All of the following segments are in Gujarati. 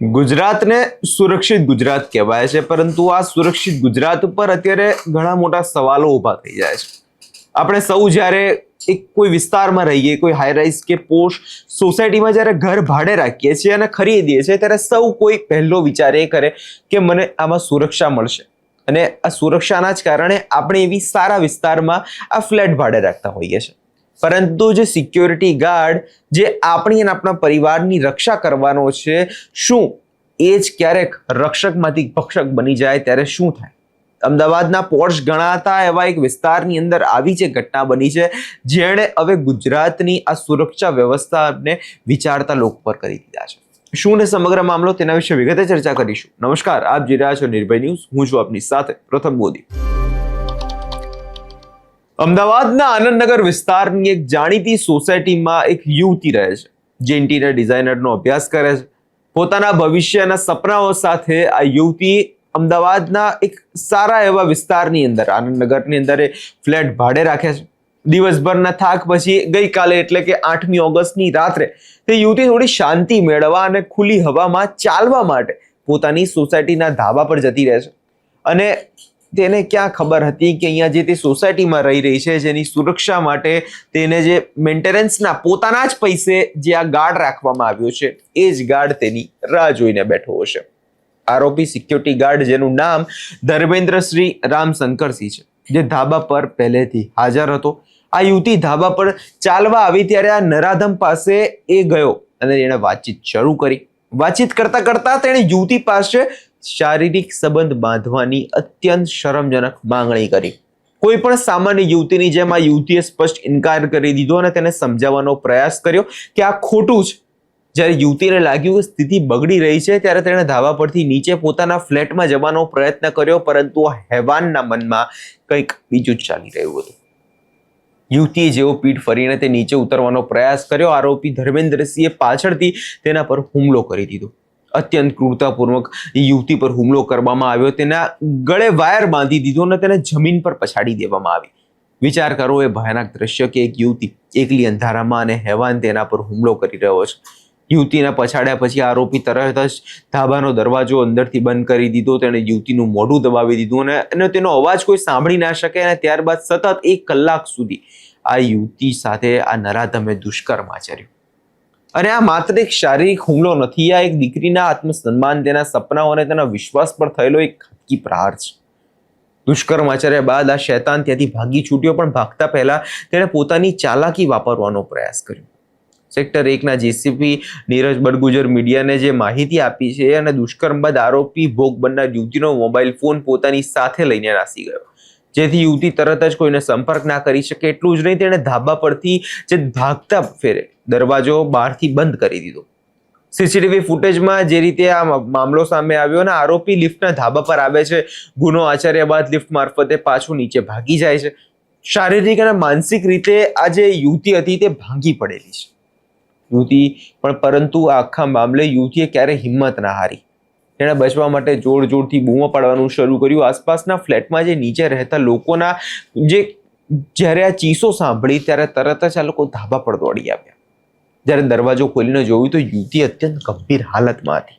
ગુજરાતને સુરક્ષિત ગુજરાત કહેવાય છે, પરંતુ આ સુરક્ષિત ગુજરાત ઉપર અત્યારે ઘણા મોટા સવાલો ઊભા થઈ જાય છે. આપણે સૌ જ્યારે કોઈ વિસ્તારમાં રહીએ, કોઈ હાઈરાઇઝ કે પોશ સોસાયટીમાં જ્યારે ઘર ભાડે રાખીએ છીએ અને ખરીદીએ છીએ, ત્યારે સૌ કોઈ પહેલો વિચાર એ કરે કે મને આમાં સુરક્ષા મળશે. અને આ સુરક્ષાના જ કારણે આપણે એવી સારા વિસ્તારમાં આ ફ્લેટ ભાડે રાખતા હોઈએ છીએ. પરંતુ જે સિક્યોરિટી ગાર્ડ જે આપણી અને આપણા પરિવારની રક્ષા કરવાનો છે, શું એ જ ક્યારેક રક્ષકમાંથી ભક્ષક બની જાય ત્યારે શું થાય? અમદાવાદના પોર્શ ગણાતા એવા એક વિસ્તારની અંદર આવી જે ઘટના બની છે, જેણે હવે ગુજરાતની આ સુરક્ષા વ્યવસ્થાને વિચારતા લોક પર કરી દીધા છે. શું ને સમગ્ર મામલો, તેના વિશે વિગતે ચર્ચા કરીશું. નમસ્કાર, આપ જોઈ રહ્યા છો નિર્ભય ન્યૂઝ. હું છું આપની સાથે પ્રથમ મોદી. અમદાવાદના આનંદનગર વિસ્તારની એક જાણીતી સોસાયટીમાં એક યુવતી રહે છે, જે ઇન્ટિરિયર ડિઝાઇનરનો અભ્યાસ કરે છે. પોતાના ભવિષ્યના સપનાઓ સાથે આ યુવતી અમદાવાદના એક સારા એવા વિસ્તારની અંદર, આનંદનગરની અંદર એ ફ્લેટ ભાડે રાખે છે. દિવસભરના થાક પછી ગઈકાલે એટલે કે 8મી ઓગસ્ટની રાત્રે તે યુવતી થોડી શાંતિ મેળવવા અને ખુલ્લી હવામાં ચાલવા માટે પોતાની સોસાયટીના ધાબા પર જતી રહે છે. અને તેને ક્યાં ખબર હતી કે અહીંયા જે તે સોસાયટીમાં રહી છે, જેની સુરક્ષા માટે તેને જે મેન્ટેનન્સના પોતાના જ પૈસે જે આ ગાર્ડ રાખવામાં આવ્યો છે, એ જ ગાર્ડ તેની રાહ જોઈને બેઠો હશે. આરોપી સિક્યોરિટી ગાર્ડ, જેનું નામ ધર્મેન્દ્રશ્રી રામશંકરસિંહ છે, જે ધાબા પર પહેલેથી હાજર હતો. આ યુવતી ધાબા પર ચાલવા આવી ત્યારે આ નરાધમ પાસે એ ગયો અને એણે વાતચીત શરૂ કરી. વાતચીત કરતા કરતા તેણે યુવતી પાસે શારીરિક સંબંધ બાંધવાની અત્યંત શરમજનક માંગણી કરી. કોઈ પણ સામાન્ય યુવતીની જેમ આ યુવતીએ સ્પષ્ટ ઇનકાર કરી દીધો અને તેને સમજાવવાનો પ્રયાસ કર્યો કે આ ખોટું છે. જ્યારે યુવતીને લાગ્યું કે સ્થિતિ બગડી રહી છે, ત્યારે તેણે ધાબા પરથી નીચે પોતાના ફ્લેટમાં જવાનો પ્રયત્ન કર્યો, પરંતુ આ હેવાનના મનમાં કંઈક બીજું જ ચાલી રહ્યું હતું. યુવતીએ જેવો પીઠ ફરીને તે નીચે ઉતરવાનો પ્રયાસ કર્યો, આરોપી ધર્મેન્દ્રસિંહે પાછળથી તેના પર હુમલો કરી દીધો. અત્યંત ક્રૂરતાપૂર્વક યુવતી પર હુમલો કરવામાં આવ્યો. તેના ગળે વાયર બાંધી દીધો અને તેને જમીન પર પછાડી દેવામાં આવી. વિચાર કરો એ ભયાનક દ્રશ્ય કે એક યુવતી એકલી અંધારામાં અને હેવાન તેના પર હુમલો કરી રહ્યો છે. યુવતીને પછાડ્યા પછી આરોપી તરત જ ધાબાનો દરવાજો અંદરથી બંધ કરી દીધો. તેણે યુવતીનું મોઢું દબાવી દીધું અને તેનો અવાજ કોઈ સાંભળી ના શકે. અને ત્યારબાદ સતત 1 કલાક સુધી આ યુવતી સાથે આ નરાધમે દુષ્કર્મ આચર્યું. અને આ માત્ર એક શારીરિક હુમલો નથી, આ એક દીકરીના આત્મસન્માન, તેના સપનાઓ અને તેના વિશ્વાસ પર થયેલો એક ઘાતકી પ્રહાર છે. દુષ્કર્મ આચર્યા બાદ આ શૈતાન ત્યાંથી ભાગી છૂટ્યો, પણ ભાગતા પહેલા તેણે પોતાની ચાલાકી વાપરવાનો પ્રયાસ કર્યો. સેક્ટર 1ના જેસીપી નીરજ બડગુજર મીડિયાને જે માહિતી આપી છે, અને દુષ્કર્મ બાદ આરોપી ભોગ બનનાર યુવતીનો મોબાઈલ ફોન પોતાની સાથે લઈને નાસી ગયો, જેથી યુવતી તરત જ કોઈને સંપર્ક ના કરી શકે. એટલું જ નહીં, તેણે ધાબા પરથી જે ભાગતા ફેરે દરવાજો બહારથી બંધ કરી દીધો. સીસીટીવી ફૂટેજમાં જે રીતે આ મામલો સામે આવ્યો અને આરોપી લિફ્ટના ધાબા પર આવે છે, ગુનો આચર્યા બાદ લિફ્ટ મારફતે પાછું નીચે ભાગી જાય છે. શારીરિક અને માનસિક રીતે આ જે યુવતી હતી તે ભાંગી પડેલી છે. પરંતુ આ આખા મામલે યુવતીએ ક્યારે હિંમત ના હારી. તેણે બચવા માટે જોરથી બૂમો પાડવાનું શરૂ કર્યું. આસપાસના ફ્લેટમાં જે નીચે રહેતા લોકોના જ્યારે આ ચીસો સાંભળી, ત્યારે તરત જ આ લોકો ધાબા પર દોડી આવ્યા. જ્યારે દરવાજો ખોલીને જોયું તો યુવતી અત્યંત ગંભીર હાલતમાં હતી.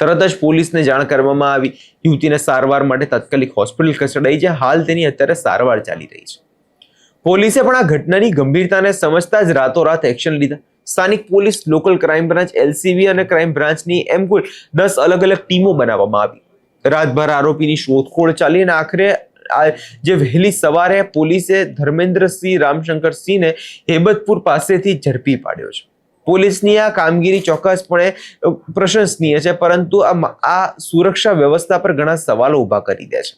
તરત જ પોલીસને જાણ કરવામાં આવી. યુવતીને સારવાર માટે તાત્કાલિક હોસ્પિટલ ખસેડાઈ, જ્યાં હાલ તેની અત્યારે સારવાર ચાલી રહી છે. પોલીસે પણ આ ઘટનાની ગંભીરતાને સમજતા જ રાતોરાત એક્શન લીધા. સ્થાનિક police, local crime branch, LCB અને ક્રાઇમ બ્રાન્ચની એમ કુલ 10 અલગ અલગ ટીમો બનાવવામાં આવી. રાતભર આરોપીની શોધખોળ ચાલી અને આખરે જે વહેલી સવારે પોલીસે ધર્મેન્દ્રસિંહ રામશંકરસિંહને હેબતપુર પાસેથી ઝડપી પાડ્યો છે. પોલીસની આ કામગીરી ચોક્કસપણે પ્રશંસનીય છે, પરંતુ આ સુરક્ષા વ્યવસ્થા પર ઘણા સવાલો ઊભા કરી દે છે.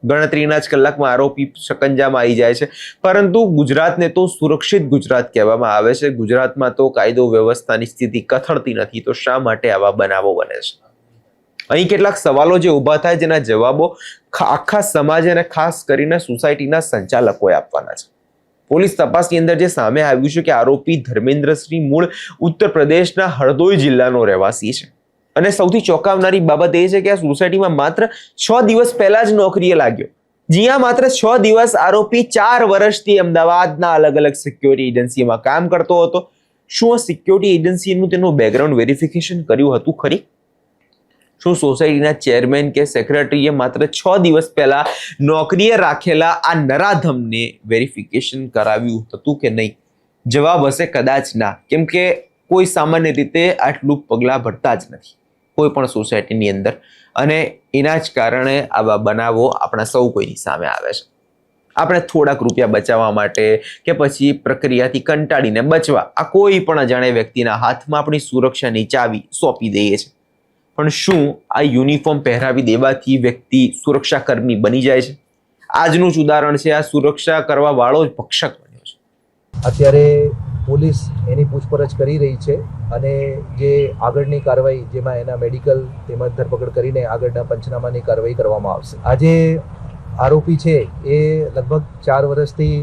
ગણતરીના જ કલાકમાં આરોપી શકંજામાં આવી જાય છે, પરંતુ ગુજરાતને તો સુરક્ષિત ગુજરાત કહેવામાં આવે છે. ગુજરાતમાં તો કાયદો વ્યવસ્થાની સ્થિતિ કથળતી નથી, તો શા માટે આવા બનાવો બને છે? અહીં કેટલાક સવાલો જે ઊભા થાય, જેના જવાબો આખા સમાજ અને ખાસ કરીને સોસાયટીના સંચાલકોએ આપવાના છે. પોલીસ તપાસની અંદર જે સામે આવ્યું છે કે આરોપી ધર્મેન્દ્રસિંહ મૂળ ઉત્તર પ્રદેશના હરદોઈ જિલ્લાનો રહેવાસી છે. અને સૌથી ચોંકાવનારી બાબત એ છે કે આ સોસાયટીમાં માત્ર 6 દિવસ પહેલા જ નોકરીએ લાગ્યો. જ્યાં માત્ર 6 દિવસ આરોપી 4 વર્ષથી અમદાવાદના અલગ અલગ સિક્યોરિટી એજન્સીમાં કામ કરતો હતો. શું આ સિક્યોરિટી એજન્સીનું તેનું બેકગ્રાઉન્ડ વેરિફિકેશન કર્યું હતું ખરી? શું સોસાયટીના ચેરમેન કે સેક્રેટરીએ માત્ર 6 દિવસ પહેલા નોકરીએ રાખેલા આ નરાધમને વેરિફિકેશન કરાવ્યું હતું કે નહીં? જવાબ હશે કદાચ ના, કેમ કે કોઈ સામાન્ય રીતે આટલું પગલાં ભરતા જ નથી કોઈ પણ સોસાયટીની અંદર, અને એના જ કારણે આવા બનાવો આપણા સૌ કોઈની સામે આવે છે. આપણે થોડાક રૂપિયા બચાવવા માટે કે પછી પ્રક્રિયાથી કંટાળીને બચવા આ કોઈ પણ અજાણ્યા વ્યક્તિના હાથમાં આપણી સુરક્ષાની ચાવી સોંપી દઈએ છીએ. પણ શું આ યુનિફોર્મ પહેરાવી દેવાથી વ્યક્તિ સુરક્ષાકર્મી બની જાય છે? આજનું જ ઉદાહરણ છે, આ સુરક્ષા કરવા વાળો જ ભક્ષક બન્યો છે. અત્યારે પોલીસ એની પૂછપરછ કરી રહી છે અને જે આગળની કાર્યવાહી, જેમાં એના મેડિકલ તેમજ ધરપકડ કરીને આગળના પંચનામાની કાર્યવાહી કરવામાં આવશે. આજે આરોપી છે એ લગભગ 4 વર્ષથી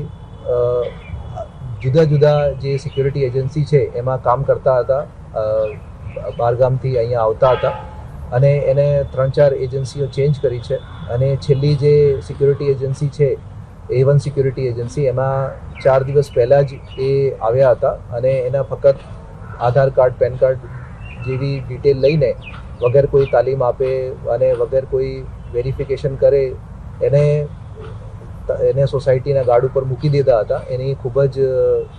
જુદા જુદા જે સિક્યુરિટી એજન્સી છે એમાં કામ કરતા હતા. બહારગામથી અહીંયા આવતા હતા અને એને 3-4 એજન્સીઓ ચેન્જ કરી છે અને છેલ્લી જે સિક્યુરિટી એજન્સી છે A1 સિક્યુરિટી એજન્સી, એમાં 4 દિવસ પહેલાં જ એ આવ્યા હતા અને એના ફક્ત આધાર કાર્ડ, પેન કાર્ડ જેવી ડિટેલ લઈને વગર કોઈ તાલીમ આપે અને વગર કોઈ વેરિફિકેશન કરે એને સોસાયટીના ગાર્ડ ઉપર મૂકી દીધા હતા. એની ખૂબ જ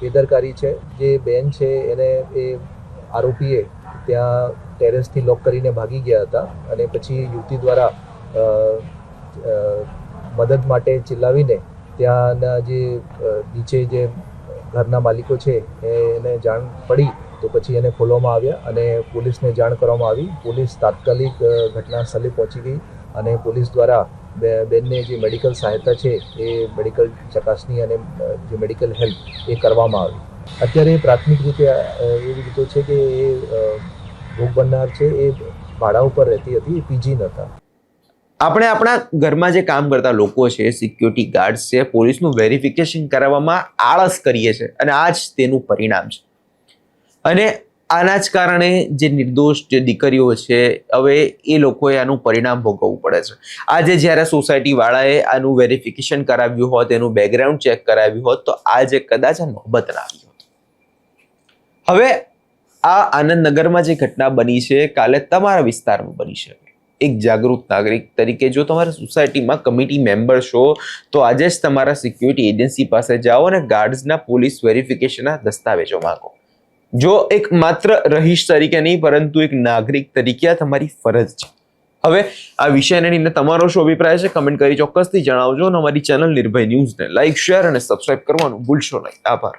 બેદરકારી છે. જે બેન છે એને એ આરોપીએ ત્યાં ટેરેસથી લોક કરીને ભાગી ગયા હતા અને પછી યુવતી દ્વારા મદદ માટે ચિલ્લાવીને ત્યાંના જે નીચે જે ઘરના માલિકો છે એને જાણ પડી તો પછી એને ખોલવામાં આવ્યા અને પોલીસને જાણ કરવામાં આવી. પોલીસ તાત્કાલિક ઘટના સ્થળે પહોંચી ગઈ અને પોલીસ દ્વારા બેનને જે મેડિકલ સહાયતા છે એ મેડિકલ ચકાસણી અને જે મેડિકલ હેલ્પ એ કરવામાં આવી. અત્યારે પ્રાથમિક રીતે એવી રીતો છે કે એ ભોગ બનનાર છે એ ભાડા ઉપર રહેતી હતી, એ પીજી નહોતા. આપણે આપણા ઘરમાં જે કામ કરતા લોકો છે, સિક્યુરિટી ગાર્ડ્સ છે, પોલીસનું વેરિફિકેશન કરાવવામાં આળસ કરીએ છીએ અને આ જ તેનું પરિણામ છે. અને આના જ કારણે જે નિર્દોષ જે દીકરીઓ છે, હવે એ લોકોએ આનું પરિણામ ભોગવવું પડે છે. આજે જ્યારે સોસાયટી વાળાએ આનું વેરિફિકેશન કરાવ્યું હોત, એનું બેકગ્રાઉન્ડ ચેક કરાવ્યું હોત, તો આજે કદાચ આ નોબત ના આવી હોત. હવે આ આનંદનગરમાં જે ઘટના બની છે, કાલે તમારા વિસ્તારમાં બની શકે. એક જાગૃત નાગરિક તરીકે જો તમારા સોસાયટીમાં કમિટી મેમ્બર છો તો આજે જ તમારા સિક્યુરિટી એજન્સી પાસે જાઓ અને ગાર્ડ્સના પોલીસ વેરિફિકેશનના દસ્તાવેજો માંગો. જો એક માત્ર રહીશ તરીકે નહીં, પરંતુ એક નાગરિક તરીકે આ તમારી ફરજ છે. હવે આ વિષયને લઈને તમારો શું અભિપ્રાય છે કમેન્ટ કરી ચોક્કસથી જણાવજો અને અમારી ચેનલ નિર્ભય ન્યૂઝને લાઇક, શેર અને સબસ્ક્રાઇબ કરવાનું ભૂલશો નહીં. આભાર.